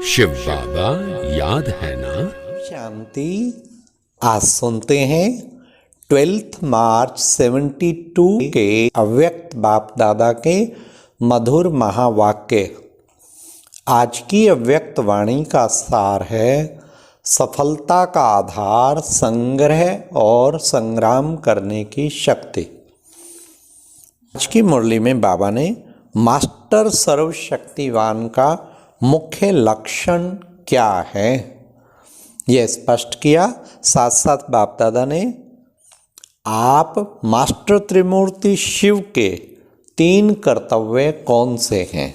शिव बाबा याद है ना? शांति। आज सुनते हैं 12 मार्च 72 के अव्यक्त बाप दादा के मधुर महावाक्य। आज की अव्यक्त वाणी का सार है, सफलता का आधार संग्रह और संग्राम करने की शक्ति। आज की मुरली में बाबा ने मास्टर सर्वशक्तिवान का मुख्य लक्षण क्या है यह स्पष्ट किया। साथ साथ बाप दादा ने आप मास्टर त्रिमूर्ति शिव के 3 कर्तव्य कौन से हैं।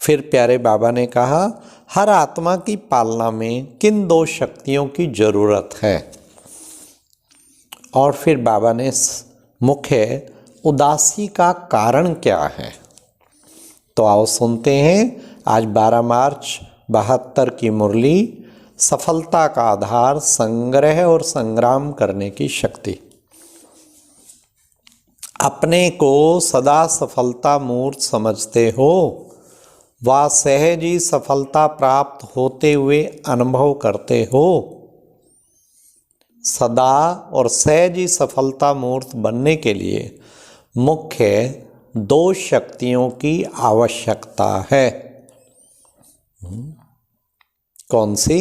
फिर प्यारे बाबा ने कहा हर आत्मा की पालना में किन 2 शक्तियों की जरूरत है। और फिर बाबा ने मुख्य उदासी का कारण क्या है। तो आओ सुनते हैं आज 12 मार्च 72 की मुरली, सफलता का आधार संग्रह और संग्राम करने की शक्ति। अपने को सदा सफलता मूर्त समझते हो व सहज ही सफलता प्राप्त होते हुए अनुभव करते हो। सदा और सहज ही सफलता मूर्त बनने के लिए मुख्य 2 शक्तियों की आवश्यकता है। कौन सी?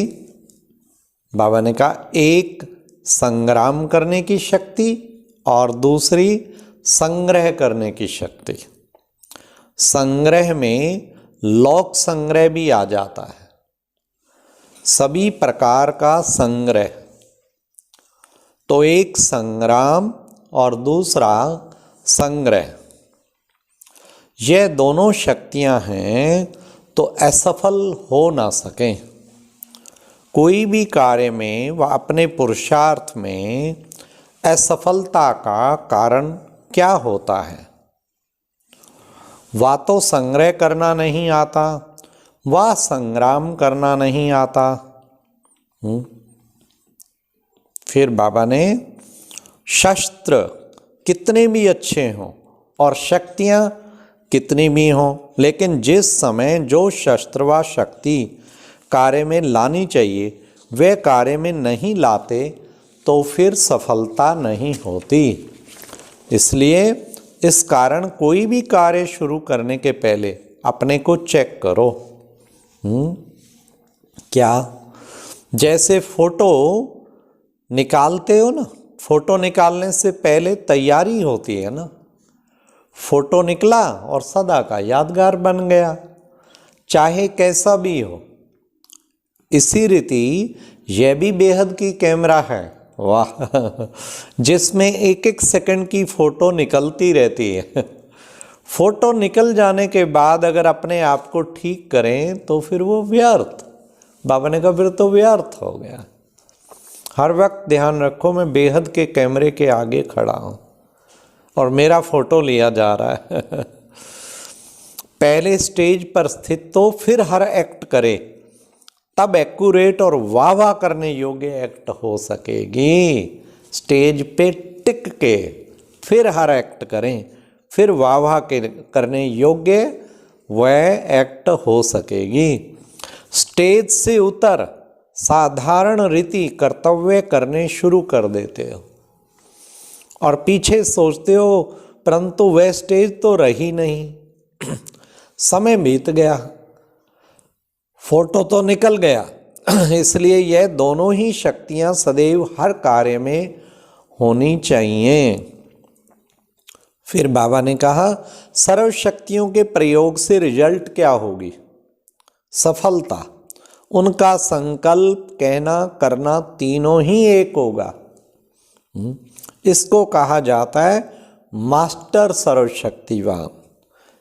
बाबा ने कहा एक संग्राम करने की शक्ति और दूसरी संग्रह करने की शक्ति। संग्रह में लोक संग्रह भी आ जाता है, सभी प्रकार का संग्रह। तो एक संग्राम और दूसरा संग्रह, यह दोनों शक्तियां हैं तो असफल हो ना सकें। कोई भी कार्य में व अपने पुरुषार्थ में असफलता का कारण क्या होता है? वा तो संग्रह करना नहीं आता, वा संग्राम करना नहीं आता। फिर बाबा ने शस्त्र कितने भी अच्छे हों और शक्तियां कितनी भी हों, लेकिन जिस समय जो शस्त्र व शक्ति कार्य में लानी चाहिए वे कार्य में नहीं लाते तो फिर सफलता नहीं होती। इसलिए इस कारण कोई भी कार्य शुरू करने के पहले अपने को चेक करो। क्या? जैसे फोटो निकालते हो ना, फोटो निकालने से पहले तैयारी होती है ना। फोटो निकला और सदा का यादगार बन गया, चाहे कैसा भी हो। इसी रीति यह भी बेहद की कैमरा है, वाह, जिसमें एक एक सेकंड की फोटो निकलती रहती है। फोटो निकल जाने के बाद अगर अपने आप को ठीक करें तो फिर वो व्यर्थ। बाबा ने कहा फिर तो व्यर्थ हो गया। हर वक्त ध्यान रखो मैं बेहद के कैमरे के आगे खड़ा हूं और मेरा फोटो लिया जा रहा है। पहले स्टेज पर स्थित तो फिर हर एक्ट करे, तब एक्यूरेट और वाह वाह करने योग्य एक्ट हो सकेगी। स्टेज पे टिक के फिर हर एक्ट करें, फिर वाह वाह के करने योग्य वह एक्ट हो सकेगी। स्टेज से उतर साधारण रीति कर्तव्य करने शुरू कर देते हो और पीछे सोचते हो परंतु वह स्टेज तो रही नहीं। समय बीत गया, फोटो तो निकल गया। इसलिए यह दोनों ही शक्तियां सदैव हर कार्य में होनी चाहिए। फिर बाबा ने कहा सर्व शक्तियों के प्रयोग से रिजल्ट क्या होगी? सफलता। उनका संकल्प, कहना, करना तीनों ही एक होगा। इसको कहा जाता है मास्टर सर्वशक्तिवान।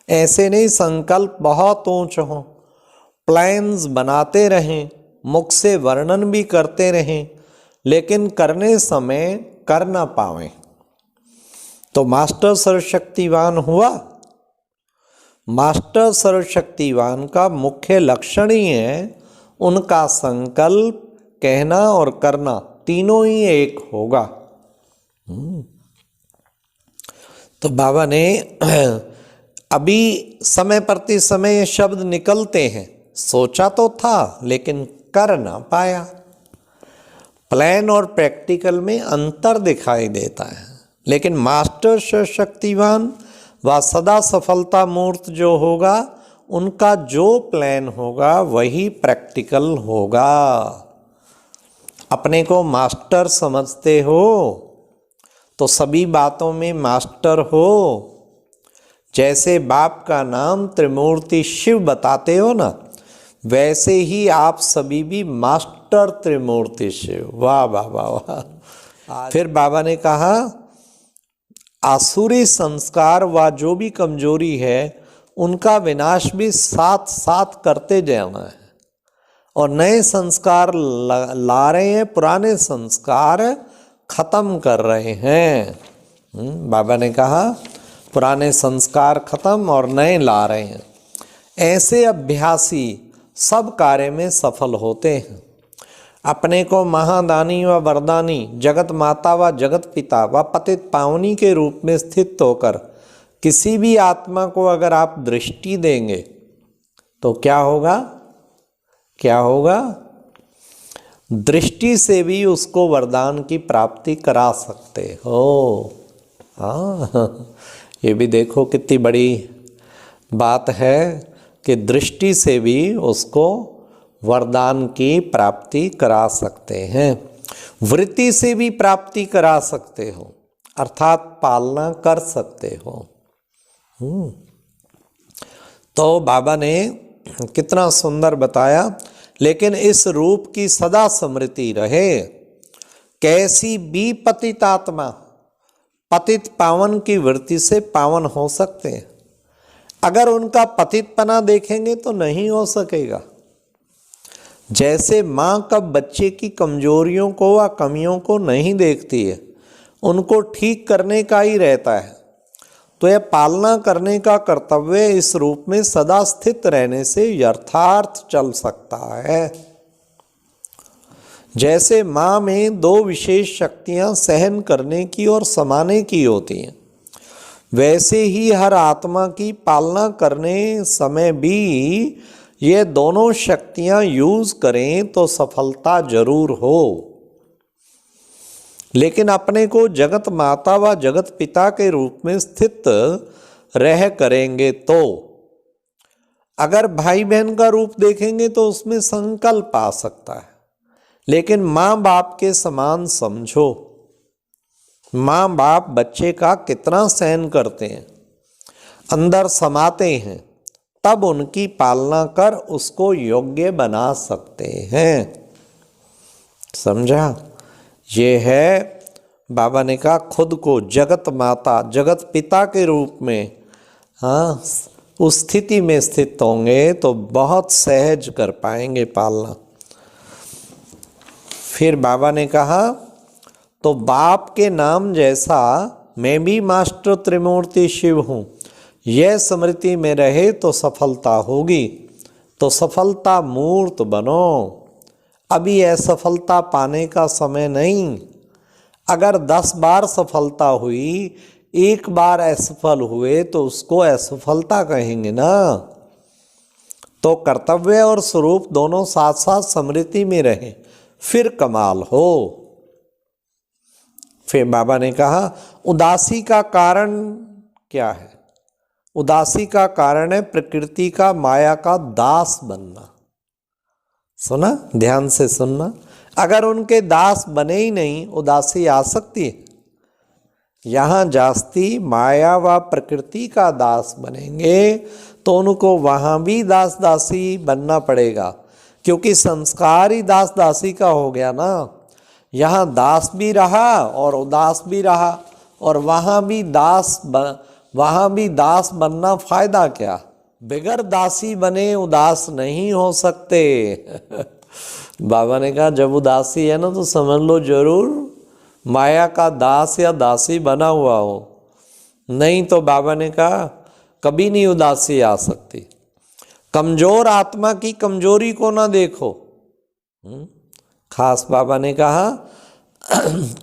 ऐसे नहीं संकल्प बहुत ऊंच हो, प्लान्स बनाते रहें, मुख से वर्णन भी करते रहें, लेकिन करने समय कर ना पावें तो मास्टर सर्वशक्तिवान हुआ? मास्टर सर्वशक्तिवान का मुख्य लक्षण ही है उनका संकल्प, कहना और करना तीनों ही एक होगा। तो बाबा ने अभी समय प्रति समय ये शब्द निकलते हैं, सोचा तो था लेकिन कर ना पाया। प्लान और प्रैक्टिकल में अंतर दिखाई देता है, लेकिन मास्टर शक्तिवान व सदा सफलता मूर्त जो होगा, उनका जो प्लान होगा वही प्रैक्टिकल होगा। अपने को मास्टर समझते हो तो सभी बातों में मास्टर हो। जैसे बाप का नाम त्रिमूर्ति शिव बताते हो ना, वैसे ही आप सभी भी मास्टर त्रिमूर्ति शिव। वाह वाह वाह वाह। फिर बाबा ने कहा आसुरी संस्कार व जो भी कमजोरी है उनका विनाश भी साथ साथ करते जाना है, और नए संस्कार ला रहे हैं, पुराने संस्कार खत्म कर रहे हैं। बाबा ने कहा पुराने संस्कार खत्म और नए ला रहे हैं। ऐसे अभ्यासी सब कार्य में सफल होते हैं। अपने को महादानी व वरदानी, जगत माता व जगत पिता व पतित पावनी के रूप में स्थित होकर किसी भी आत्मा को अगर आप दृष्टि देंगे तो क्या होगा? क्या होगा? दृष्टि से भी उसको वरदान की प्राप्ति करा सकते हो। हाँ, ये भी देखो कितनी बड़ी बात है कि दृष्टि से भी उसको वरदान की प्राप्ति करा सकते हैं। वृत्ति से भी प्राप्ति करा सकते हो, अर्थात पालना कर सकते हो। तो बाबा ने कितना सुंदर बताया, लेकिन इस रूप की सदा स्मृति रहे। कैसी भी पतित आत्मा पतित पावन की वृत्ति से पावन हो सकते हैं। अगर उनका पतितपना देखेंगे तो नहीं हो सकेगा। जैसे माँ कब बच्चे की कमजोरियों को व कमियों को नहीं देखती है, उनको ठीक करने का ही रहता है, तो यह पालना करने का कर्तव्य इस रूप में सदा स्थित रहने से यथार्थ चल सकता है। जैसे माँ में दो विशेष शक्तियाँ सहन करने की और समाने की होती हैं, वैसे ही हर आत्मा की पालना करने समय भी ये दोनों शक्तियाँ यूज करें तो सफलता जरूर हो। लेकिन अपने को जगत माता व जगत पिता के रूप में स्थित रह करेंगे तो, अगर भाई बहन का रूप देखेंगे तो उसमें संकल्प आ सकता है, लेकिन माँ बाप के समान समझो। माँ बाप बच्चे का कितना सहन करते हैं, अंदर समाते हैं, तब उनकी पालना कर उसको योग्य बना सकते हैं। समझा? ये है बाबा ने कहा खुद को जगत माता जगत पिता के रूप में, हाँ, उस स्थिति में स्थित होंगे तो बहुत सहज कर पाएंगे पालना। फिर बाबा ने कहा तो बाप के नाम जैसा मैं भी मास्टर त्रिमूर्ति शिव हूँ, यह स्मृति में रहे तो सफलता होगी। तो सफलता मूर्त बनो। अभी असफलता पाने का समय नहीं। अगर 10 बार सफलता हुई, एक बार असफल हुए तो उसको असफलता कहेंगे ना। तो कर्तव्य और स्वरूप दोनों साथ साथ स्मृति में रहे, फिर कमाल हो। फिर बाबा ने कहा उदासी का कारण क्या है? उदासी का कारण है प्रकृति का, माया का दास बनना। सुना? ध्यान से सुनना। अगर उनके दास बने ही नहीं, उदासी आ सकती है? यहाँ जास्ती माया व प्रकृति का दास बनेंगे तो उनको वहाँ भी दास दासी बनना पड़ेगा, क्योंकि संस्कार ही दास दासी का हो गया ना। यहाँ दास भी रहा और उदास भी रहा, और वहाँ भी दास बनना फायदा क्या? बिगर दासी बने उदास नहीं हो सकते। बाबा ने कहा जब उदासी है ना तो समझ लो जरूर माया का दास या दासी बना हुआ हो, नहीं तो बाबा ने कहा कभी नहीं उदासी आ सकती। कमजोर आत्मा की कमजोरी को ना देखो। खास बाबा ने कहा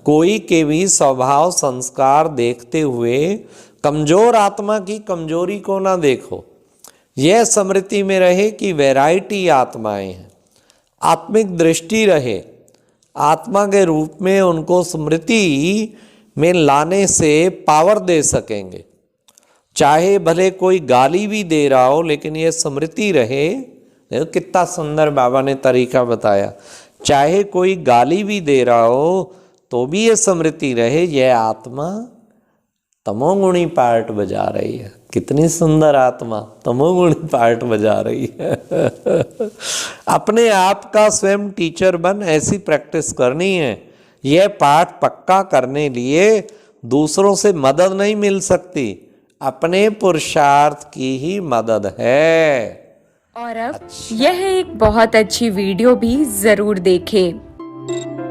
कोई के भी स्वभाव संस्कार देखते हुए कमजोर आत्मा की कमजोरी को ना देखो। यह स्मृति में रहे कि वैरायटी आत्माएं हैं, आत्मिक दृष्टि रहे, आत्मा के रूप में उनको स्मृति में लाने से पावर दे सकेंगे। चाहे भले कोई गाली भी दे रहा हो, लेकिन ये स्मृति रहे। देखो कितना सुंदर बाबा ने तरीका बताया। चाहे कोई गाली भी दे रहा हो तो भी ये स्मृति रहे, यह आत्मा तमोगुणी पार्ट बजा रही है। कितनी सुंदर आत्मा तमोगुणी पार्ट बजा रही है। अपने आप का स्वयं टीचर बन, ऐसी प्रैक्टिस करनी है। यह पाठ पक्का करने लिए दूसरों से मदद नहीं मिल सकती, अपने पुरुषार्थ की ही मदद है। और अब यह एक बहुत अच्छी वीडियो भी जरूर देखें।